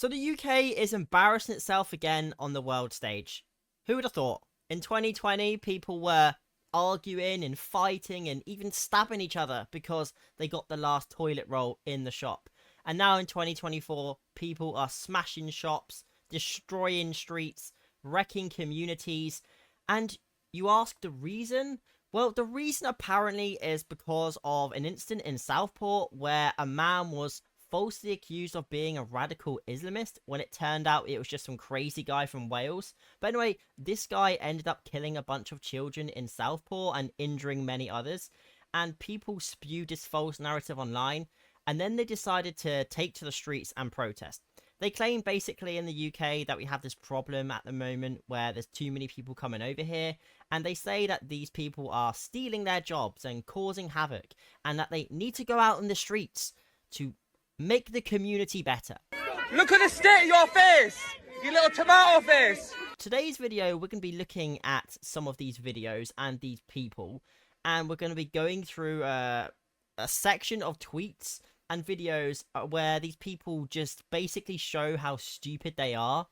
So the UK is embarrassing itself again on the world stage. Who would have thought? In 2020, people were arguing and fighting and even stabbing each other because they got the last toilet roll in the shop. And now in 2024, people are smashing shops, destroying streets, wrecking communities. And you ask the reason? Well, the reason apparently is because of an incident in Southport where a man was falsely accused of being a radical Islamist when it turned out it was just some crazy guy from Wales. But anyway, this guy ended up killing a bunch of children in Southport and injuring many others. And people spewed this false narrative online. And then they decided to take to the streets and protest. They claim basically in the UK that we have this problem at the moment where there's too many people coming over here. And they say that these people are stealing their jobs and causing havoc. And that they need to go out in the streets to make the community better. Look at the state of your face, you little tomato face. Today's video, we're going to be looking at some of these videos and these people. And we're going to be going through a section of tweets and videos where these people just basically show how stupid they are.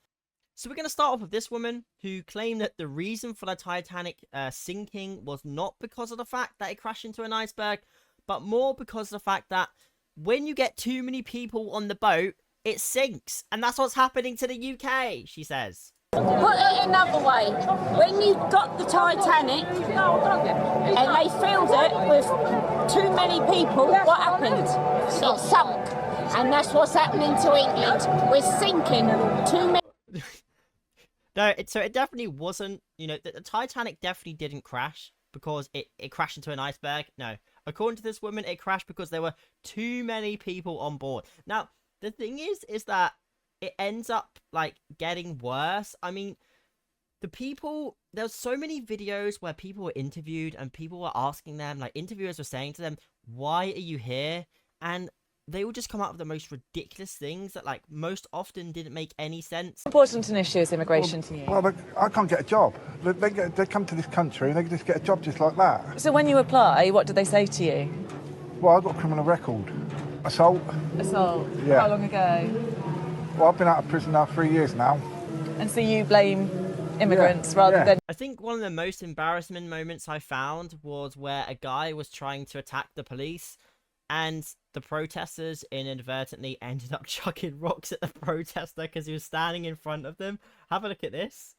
So we're going to start off with this woman who claimed that the reason for the Titanic sinking was not because of the fact that it crashed into an iceberg, but more because of the fact that when you get too many people on the boat, it sinks. And that's what's happening to the UK, she says. Put it another way, when you got the Titanic and they filled it with too many people, what happened? It sunk. And that's what's happening to England. We're sinking too many. No, so it definitely wasn't, you know, the Titanic definitely didn't crash because it crashed into an iceberg. No. According to this woman, it crashed because there were too many people on board. Now, the thing is that it ends up, like, getting worse. I mean, there's so many videos where people were interviewed and people were asking them, like, interviewers were saying to them, why are you here? And they would just come out with the most ridiculous things that, like, most often didn't make any sense. How important an issue is immigration to you? Well, I can't get a job. They come to this country and they just get a job just like that. So when you apply, what do they say to you? Well, I've got a criminal record. Assault. Assault? Yeah. How long ago? Well, I've been out of prison now 3 years now. And so you blame immigrants rather than... I think one of the most embarrassing moments I found was where a guy was trying to attack the police and the protesters inadvertently ended up chucking rocks at the protester because he was standing in front of them. Have a look at this.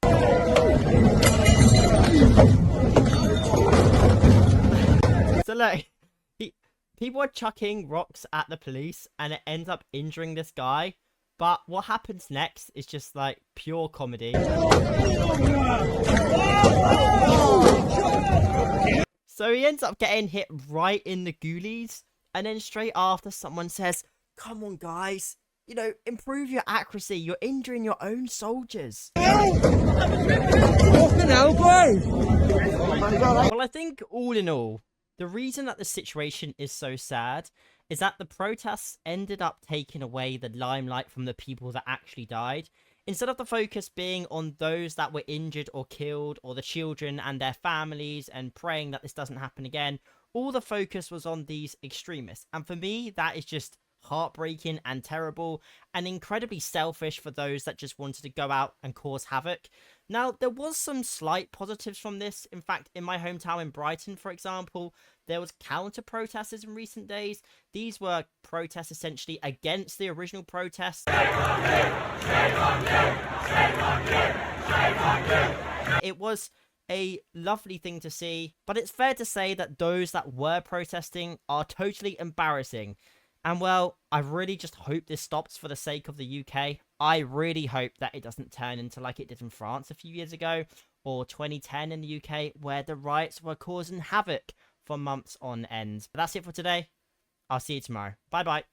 So look, people are chucking rocks at the police and it ends up injuring this guy. But what happens next is just like pure comedy. So he ends up getting hit right in the ghoulies. And then straight after, someone says, come on, guys, you know, improve your accuracy. You're injuring your own soldiers. Well, I think all in all, the reason that the situation is so sad is that the protests ended up taking away the limelight from the people that actually died. Instead of the focus being on those that were injured or killed, or the children and their families, and praying that this doesn't happen again, all the focus was on these extremists. And for me, that is just heartbreaking and terrible and incredibly selfish for those that just wanted to go out and cause havoc. Now, there was some slight positives from this. In fact, in my hometown in Brighton, for example, there was counter-protesters in recent days. These were protests essentially against the original protests. It was a lovely thing to see, but it's fair to say that those that were protesting are totally embarrassing. And well, I really just hope this stops for the sake of the UK. I really hope that it doesn't turn into like it did in France a few years ago, or 2010 in the UK, where the riots were causing havoc for months on end. But that's it for today. I'll see you tomorrow. Bye bye.